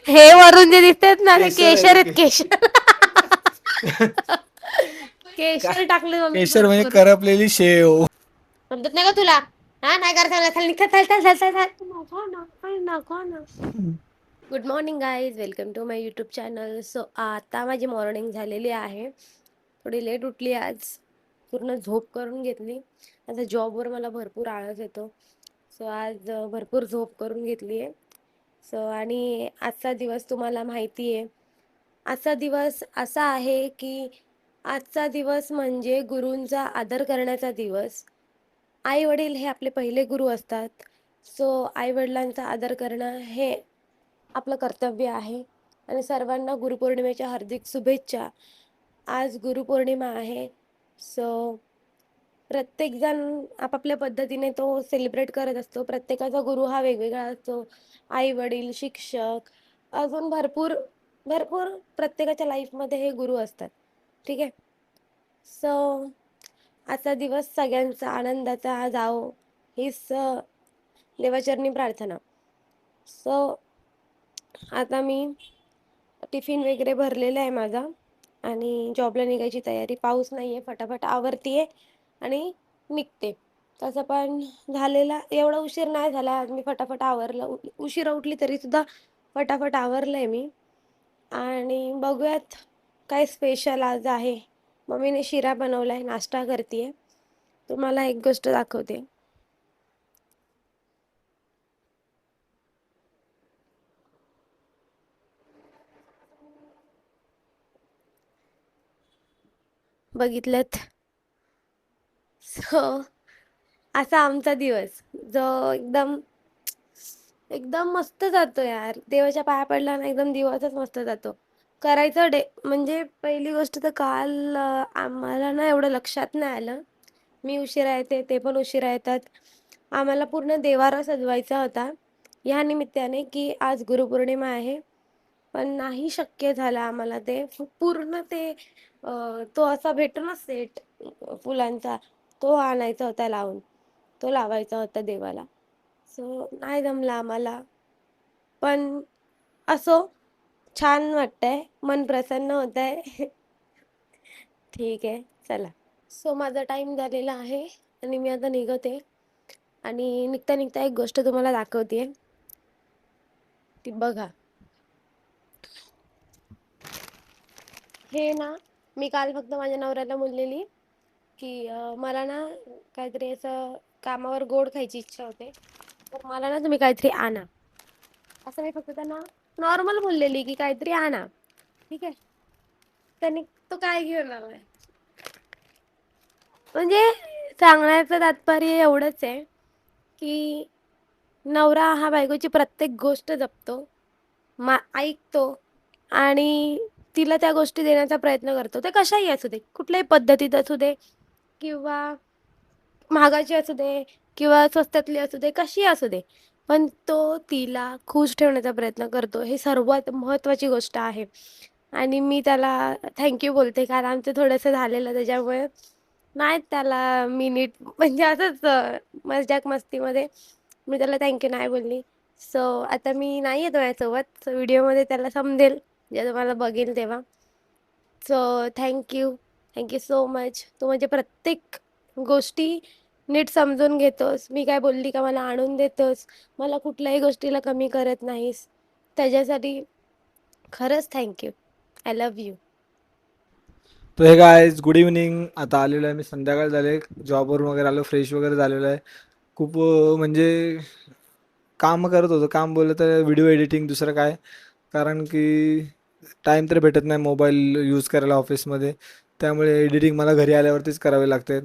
हे वरून जे दिसतात ना ते केशर आहे केशर रे आहेत केशर. काय केशर टाकले मम्मी केशर म्हणजे भरपूर. करपलेली शेव. समजत नाही का तुला? हा नाही करता. Good morning guys, welcome to my YouTube channel. So आता माझी मॉर्निंग झालेली आहे. थोडी लेट उठली आज, पूर्ण झोप करून घेतली. आता जॉबवर मला भरपूर आळस येतो, सो आज भरपूर झोप करून घेतली आहे. सो आणि आजचा दिवस तुम्हाला माहिती आहे. आजचा दिवस असा आहे की आजचा दिवस म्हणजे गुरूंचा आदर करण्याचा दिवस. आई वडील हे आपले पहिले गुरु असतात. सो आई वडिलांचा आदर करणं हे आपलं कर्तव्य आहे. आणि सर्वांना गुरुपौर्णिमेच्या हार्दिक शुभेच्छा. आज गुरुपौर्णिमा आहे. सो प्रत्येकजण आपापल्या पद्धतीने तो सेलिब्रेट करत असतो. प्रत्येकाचा गुरु हा वेगवेगळा असतो. आई वडील, शिक्षक, अजून भरपूर भरपूर प्रत्येकाच्या लाईफमध्ये हे गुरु असतात. ठीक आहे. सो आजचा दिवस सगळ्यांचा आनंदाचा जावो हीच देवाचरणी प्रार्थना. सो आता मी टिफिन वगैरे भरलेला आहे माझा आणि जॉबला निघायची तयारी. पाऊस नाहीये, फटाफट आवरतीये आणि निघते. तसं पण झालेला एवढा उशीर नाही झाला आज. मी फटाफट आवरलं. उशिरा उठली तरी सुद्धा फटाफट आवरलंय मी. आणि बघूयात काय स्पेशल आज आहे. मम्मीने शिरा बनवलाय, नाश्ता करतेय. तुम्हाला एक गोष्ट दाखवते. बघितलं? सो असा आमचा दिवस जो एकदम एकदम मस्त जातो यार. देवाच्या पाया पडला ना एकदम दिवसच मस्त जातो. करायचं म्हणजे पहिली गोष्ट तर काल आम्हाला ना एवढं लक्षात नाही आलं. मी उशिरा येते, ते पण उशिरा येतात. आम्हाला पूर्ण देवारा सजवायचा होता या निमित्ताने की आज गुरुपौर्णिमा आहे. पण नाही शक्य झालं आम्हाला ते. पूर्ण ते तो असा भेटतो ना सेट फुलांचा, तो आणायचा होता लावून. तो लावायचा होता देवाला. सो नाही जमला आम्हाला. पण असो, छान वाटतंय, मन प्रसन्न होतंय. ठीक आहे, चला. सो माझा टाइम झालेला आहे आणि मी आता निघते. आणि निघता निघता एक गोष्ट तुम्हाला दाखवते, ती बघा. हे ना मी काल फक्त माझ्या नवऱ्याला बोललेली की मला ना काहीतरी असं कामावर गोड खायची इच्छा होते, तर मला ना तुम्ही काहीतरी आणा. असं मी फक्त त्यांना नॉर्मल बोललेली की काहीतरी आणा. ठीक आहे. त्यांनी तो काय घेऊन आलाय. म्हणजे सांगण्याचं तात्पर्य एवढंच आहे की नवरा हा बायकोची प्रत्येक गोष्ट जपतो, ऐकतो आणि तिला त्या गोष्टी देण्याचा प्रयत्न करतो. ते कशाही असू दे, कुठल्याही पद्धतीत असू दे, किंवा महागाची असू दे किंवा स्वस्तातली असू दे, कशी असू दे, पण तो तिला खुश ठेवण्याचा प्रयत्न करतो. हे सर्वात महत्त्वाची गोष्ट आहे. आणि मी त्याला थँक्यू बोलते, कारण आमचं थोडंसं झालेलं त्याच्यामुळे नाही त्याला मी नीट म्हणजे असंच मजाक मस्तीमध्ये मी त्याला थँक्यू नाही बोलली. सो आता मी नाही येतो माझ्यासोबत. सो व्हिडिओमध्ये त्याला समजेल जेव्हा तुम्हाला बघेल तेव्हा. So thank you, thank you so much. तू म्हणजे प्रत्येक गोष्टी नीट समजून घेतोस. मी काय बोलली का मला आणून देतोस. मला कुठल्याही गोष्टीला कमी करत नाहीस. त्याच्यासाठी खरंच थँक्यू. I love you. तर हे काय गुड इव्हनिंग. आता आलेलो आहे मी, संध्याकाळ झाले, जॉबवरून वगैरे आलो, फ्रेश वगैरे झालेलो आहे. खूप म्हणजे काम करत होतो. काम बोललं तर व्हिडिओ एडिटिंग, दुसरं काय. कारण की टाईम तर भेटत नाही मोबाईल यूज करायला ऑफिसमध्ये. त्यामुळे एडिटिंग मला घरी आल्यावरतीच करावे लागते.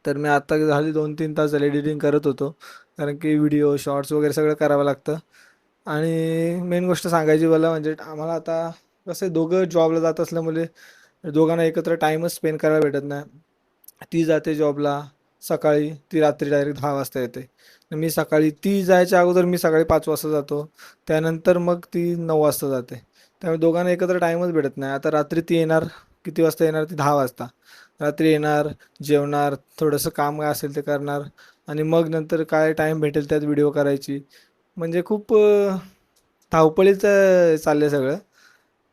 तर मी आत्ता झाली 2-3 तास झाले एडिटिंग करत होतो. कारण की व्हिडिओ, शॉर्ट्स वगैरे सगळं करावं लागतं. आणि मेन गोष्ट सांगायची मला म्हणजे आम्हाला आता कसं आहे, दोघं जॉबला जात असल्यामुळे दोघांना एकत्र टाईमच स्पेंड करायला भेटत नाही. ती जाते जॉबला सकाळी, ती रात्री डायरेक्ट 10 वाजता येते. मी सकाळी, ती जायच्या अगोदर मी सकाळी 5 वाजता जातो. त्यानंतर मग ती 9 वाजता जाते. त्यामुळे दोघांना एकत्र टाईमच भेटत नाही. आता रात्री ती येणार, किती वाजता येणार, ती 10 वाजता रात्री येणार, जेवणार, थोडंसं काम काय असेल ते करणार आणि मग नंतर काय टाईम भेटेल त्यात व्हिडिओ करायची. म्हणजे खूप धावपळीचं चाललंय सगळं.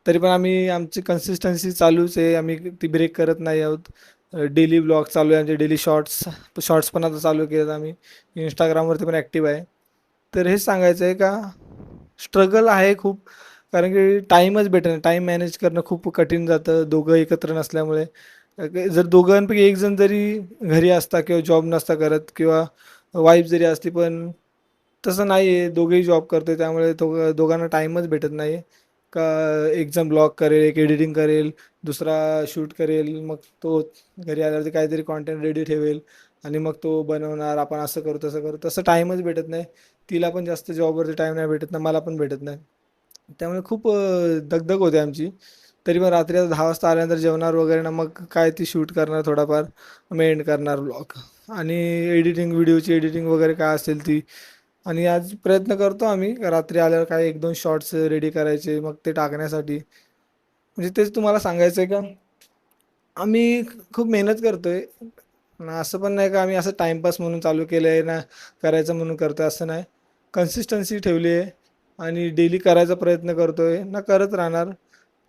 तरी पण आम्ही आमची कन्सिस्टन्सी चालूच आहे. आम्ही ती ब्रेक करत नाही आहोत. डेली ब्लॉग चालू आहे आमचे, डेली शॉर्ट्स शॉर्ट्स पण आता चालू केलेत आम्ही. इंस्टाग्रामवरती पण ॲक्टिव्ह आहे. तर हेच सांगायचं आहे का स्ट्रगल आहे खूप, कारण की टाईमच भेटत नाही. टाईम मॅनेज करणं खूप कठीण जातं दोघं एकत्र नसल्यामुळे. जर दोघांपैकी एक जण जरी घरी असता किंवा जॉब नसता करत किंवा वाईफ जरी असती, पण तसं नाही आहे. दोघेही जॉब करतोय त्यामुळे दोघांना टाईमच भेटत नाही. का एक जण ब्लॉग करेल, एक एडिटिंग करेल, दुसरा शूट करेल, मग तो घरी आल्यावरती काहीतरी कॉन्टेंट रेडी ठेवेल आणि मग तो बनवणार. आपण असं करू तसं करू, तसं टाईमच भेटत नाही. तिला पण जास्त जॉबवरती टाईम नाही भेटत ना, मला पण भेटत नाही. त्यामुळे खूप दगदग होते आमची. तरी पण रात्री आता 10 वाजता आल्यानंतर जेवणार वगैरे ना, मग काय ती शूट करणार थोडाफार, मग एंड करणार ब्लॉग आणि एडिटिंग, व्हिडिओची एडिटिंग वगैरे काय असेल ती. आणि आज प्रयत्न करतो आम्ही रात्री आल्यावर काय 1-2 शॉर्ट्स रेडी करायचे, मग ते टाकण्यासाठी. म्हणजे तेच तुम्हाला सांगायचं आहे का आम्ही खूप मेहनत करतोय. असं पण नाही का आम्ही असं टाइमपास म्हणून चालू केलं आहे ना, करायचं म्हणून करतोय, असं नाही. कन्सिस्टन्सी ठेवली आहे आणि डेली करायचा प्रयत्न करतोय ना, करत राहणार.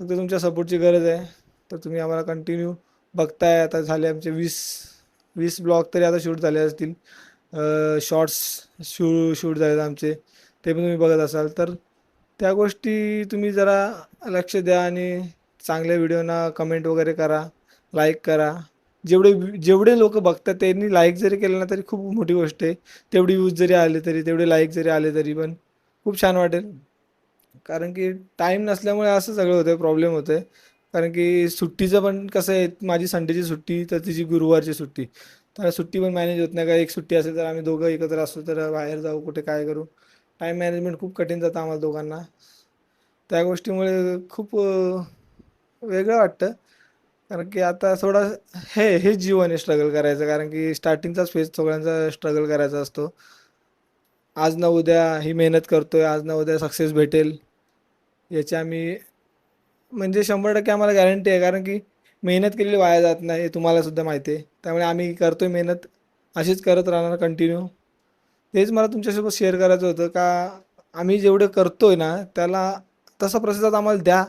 फक्त तुमच्या सपोर्टची गरज आहे. तर तुम्ही आम्हाला कंटिन्यू बघताय. आता झाले आमचे 20 ब्लॉग तरी आता शूट झाले असतील. शॉर्ट्स शूट झालेत आमचे, ते पण तुम्ही बघत असाल. तर त्या गोष्टी तुम्ही जरा लक्ष द्या आणि चांगल्या व्हिडिओना कमेंट वगैरे करा, लाईक करा. जेवढे लोक बघतात त्यांनी लाईक जरी केलं ना तरी खूप मोठी गोष्ट आहे. तेवढे व्ह्यूज जरी आले तरी, तेवढे लाईक जरी आले तरी पण खूप छान वाटेल. कारण की टाईम नसल्यामुळे असं सगळं होतं, प्रॉब्लेम होतोय. कारण की सुट्टीचं पण कसं आहे, माझी संडेची सुट्टी तर तिची गुरुवारची सुट्टी. तर सुट्टी पण मॅनेज होत नाही. का एक सुट्टी असेल तर आम्ही दोघं एकत्र असतो तर बाहेर जाऊ कुठे काय करू. टाईम मॅनेजमेंट खूप कठीण जातं आम्हाला दोघांना. त्या गोष्टीमुळे खूप वेगळं वाटतं. कारण की आता थोडं हेच जीवन आहे स्ट्रगल करायचं. कारण की स्टार्टिंगचाच फेज सगळ्यांचा स्ट्रगल करायचा असतो. आज ना उद्या ही मेहनत करतोय, आज ना उद्या सक्सेस भेटेल याची आम्ही म्हणजे 100% आम्हाला गॅरंटी आहे. कारण की मेहनत केलेली वाया जात नाही हे तुम्हाला सुद्धा माहिती आहे. त्यामुळे आम्ही करतोय मेहनत, अशीच करत राहणार कंटिन्यू. तेच मला तुमच्यासोबत शेअर करायचं होतं का आम्ही जेवढं करतोय ना त्याला तसा प्रतिसाद आम्हाला द्या.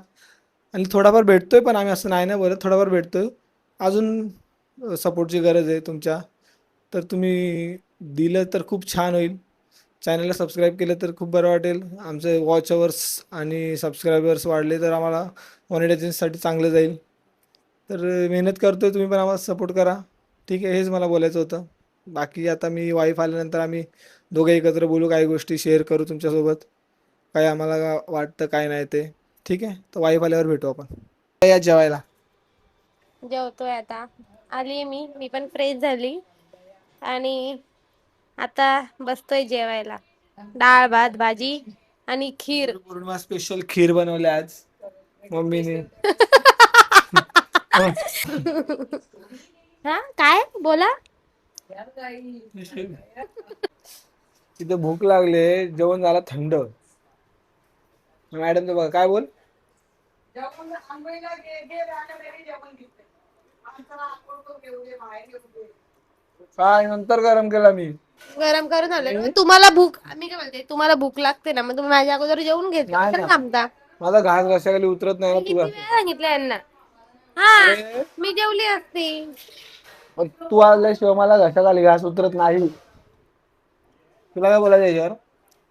आणि थोडाफार भेटतोय पण, आम्ही असं नाही ना बोलत, थोडाफार भेटतोय. अजून सपोर्टची गरज आहे तुमच्या. तर तुम्ही दिलं तर खूप छान होईल. चॅनलला सबस्क्राईब केलं तर खूप बरं वाटेल. आमचे वॉच अवर्स आणि सबस्क्रायबर्स वाढले तर आम्हाला मॉनिटायझेशनसाठी चांगलं जाईल. तर मेहनत करतोय, तुम्ही पण आम्हाला सपोर्ट करा. ठीक आहे, हेच मला बोलायचं होतं. बाकी आता मी वाईफ आल्यानंतर आम्ही दोघे एकत्र बोलू, काही गोष्टी शेअर करू तुमच्यासोबत. काय आम्हाला वाटतं काय नाही ते. ठीक आहे, तर वाईफ आल्यावर भेटू आपण. या जेवायला. जेवतोय आता. आली मी मी पण फ्रेश झाली आणि आता बसतोय जेवायला. डाळ भात भाजी आणि खीर. गुरुपौर्णिमा स्पेशल खीर बनवली आज मम्मीने. हा काय बोला. तिथे भूक लागले, जेवण झालं थंड. मॅडम बघा काय बोल. काय नंतर गरम केला मी. गरम करून आलं तुम्हाला भूक. मी काय म्हणते, तुम्हाला भूक लागते ना, मग तुम्ही माझ्या अगोदर जेवून घेत नाही पण ना, थांबता. माझा घास घशाखाली उतरत नाही ना मी तुला. किती वेळा सांगितलं यांना. हा अरे मी जेवली असती. मग तू आल्याशिवाय मला घशाखाली घास उतरत नाही. तुला काय बोलायचं याच्यावर.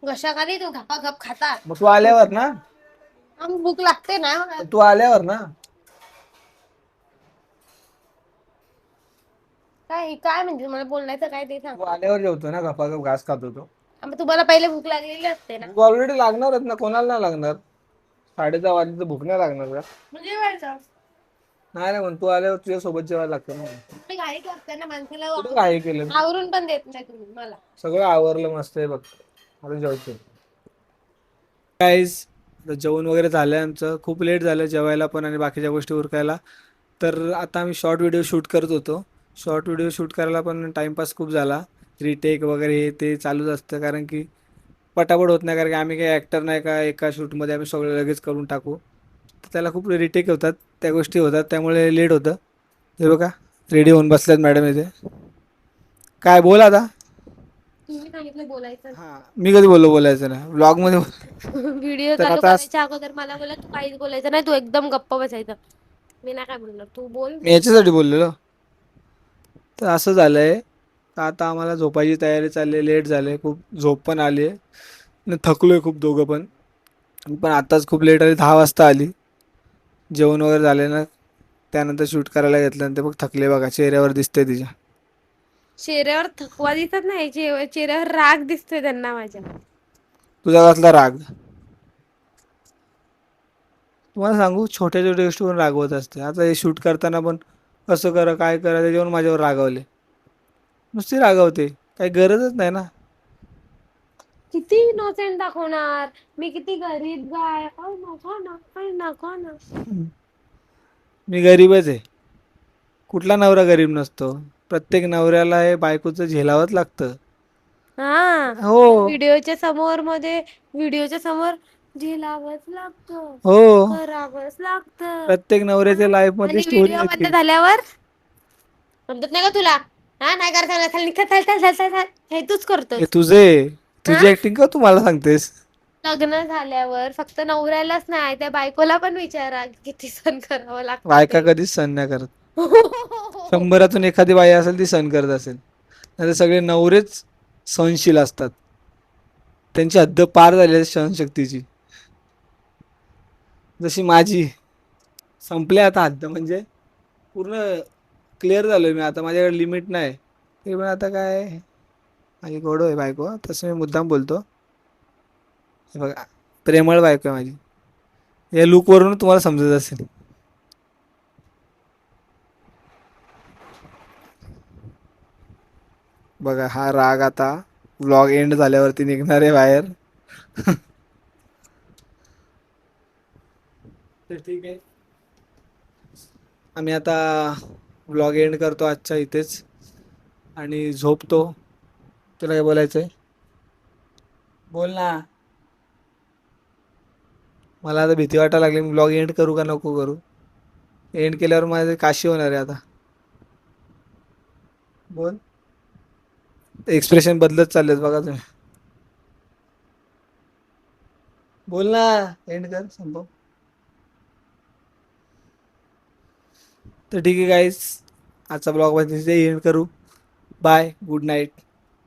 घशाखाली तू घपाघप खाता. मग तू आल्यावर ना. मग भूक लागते ना. तू आल्यावर ना. काय काय म्हणजे मला बोलण्याचं काय ते सांग. तू आल्यावर जेवतो ना, गपागप घास खातो तो. मग तुम्हाला पहिले भूक लागलेली असते ना. भूक ऑलरेडी लागणारच ना, कोणाला नाही लागणार. 10:30 वाजले तर भूक नाही लागणार का. म्हणजे जेवायचं. नाही ना, पण तू आल्यावर तुझ्या सोबत जेवायला लागतं ना. तुम्ही घाई करता ना माणसाला. कुठं काही केलं. आवरून पण देत नाही तुम्ही मला. सगळं आवरलं मस्त आहे बघ. आता जेवतो. गाईज, जेवण वगैरे झालं आहे आमचं. खूप लेट झालं जेवायला पण आणि बाकीच्या गोष्टी उरकायला. तर आता आम्ही शॉर्ट व्हिडिओ शूट करत होतो. शॉर्ट व्हिडिओ शूट करायला पण टाईमपास खूप झाला. रिटेक वगैरे हे ते चालूच असतं. कारण की पटापट होत नाही. कारण की आम्ही काही ॲक्टर नाही का एका शूटमध्ये आम्ही सगळं लगेच करून टाकू. तर त्याला खूप रिटेक होतात, त्या गोष्टी होतात, त्यामुळे लेट होतं. हे बघा रेडी होऊन बसल्यात मॅडम इथे. काय बोल आता. मी सांगितलं बोलायचं हा, मी कधी बोललो बोलायचं नाही व्लॉग मध्ये व्हिडिओ तर चालू आता करायच्या अगोदर मला बोला तू काहीच बोलायचं नाही, तू एकदम गप्प बसायचं. मी नाही काय बोलणार, तू बोल मी याच्यासाठी बोललेलो. तर असं झालंय का आता आम्हाला झोपायची तयारी चालली, लेट झाले खूप, झोप पण आली आहे, थकलोय खूप दोघं पण. पण आताच खूप लेट आली, 10 वाजता आली. जेवण वगैरे झाले ना, त्यानंतर शूट करायला घेतल्यानंतर बघ थकले बघा, चेहऱ्यावर दिसतंय तिच्या. चेहऱ्यावर थकवा दिसत नाही, चेहऱ्यावर राग दिसतोय त्यांना माझ्या. तुझा कसला राग? तुम्हाला सांगू, छोट्या छोट्या गोष्टीवरून रागवत असते. आता हे शूट करताना पण कसं करा काय करा त्याच्यावर माझ्यावर रागवले, नुसती रागवते, काही गरजच नाही ना. किती इनोसेंट दाखवणार, मी किती गरीब गाय, काय नको ना, काय नको ना. मी गरीबच आहे. कुठला नवरा गरीब नसतो, प्रत्येक नवऱ्याला हे बायकोचं झेलावंच लागतं. हा, हो पण व्हिडिओच्या समोर झेलावंच लागतं, हो, करावंच लागतं. प्रत्येक नवऱ्याच्या लाईफ मधली आणि स्टोरी व्हिडिओ बंद अशी. झाल्यावर समजत नाही का तुला? हा नाही करायचं, चल निघ, चल चल चल चल चल. हे तूच हे करतोस. हा, तुझी ऍक्टिंग का तू मला सांगतेस? लग्न झाल्यावर फक्त नवऱ्यालाच नाही, त्या बायकोला पण विचारा किती सहन करावं लागतं बायका ते. कधीच सहन नाही करत. 100तून एखादी बाई असेल ती सहन करत असेल, नाही सगळे नवरेच सहनशील असतात. त्यांची हद्द पार झाली आहे सहनशक्तीची. जशी माझी संपले आता हद्द, म्हणजे पूर्ण क्लिअर झालोय मी आता, माझ्याकडे लिमिट नाही. ते पण आता काय, माझी गोड आहे बायको, तसं मी मुद्दाम बोलतो. हे बघा, प्रेमळ बायको आहे माझी, या लुक वरून तुम्हाला समजत असेल. बघा हा राग आता व्लॉग एंड झाल्यावरती निघणार आहे बाहेर. तर ठीक आहे, आम्ही आता व्लॉग एंड करतो आजच्या इथेच आणि झोपतो. तुला काय बोलायचंय? बोल ना. मला आता भीती वाटायला लागली, मी ब्लॉग एंड करू का नको करू? एंड केल्यावर माझे काशी होणार आहे आता. बोल. एक्सप्रेशन बदलत चाललेत बघा तुम्ही. बोल ना, एंड कर, संपव. तर ठीक आहे गाईस, आजचा ब्लॉग मध्ये एंड करू. Bye, good night.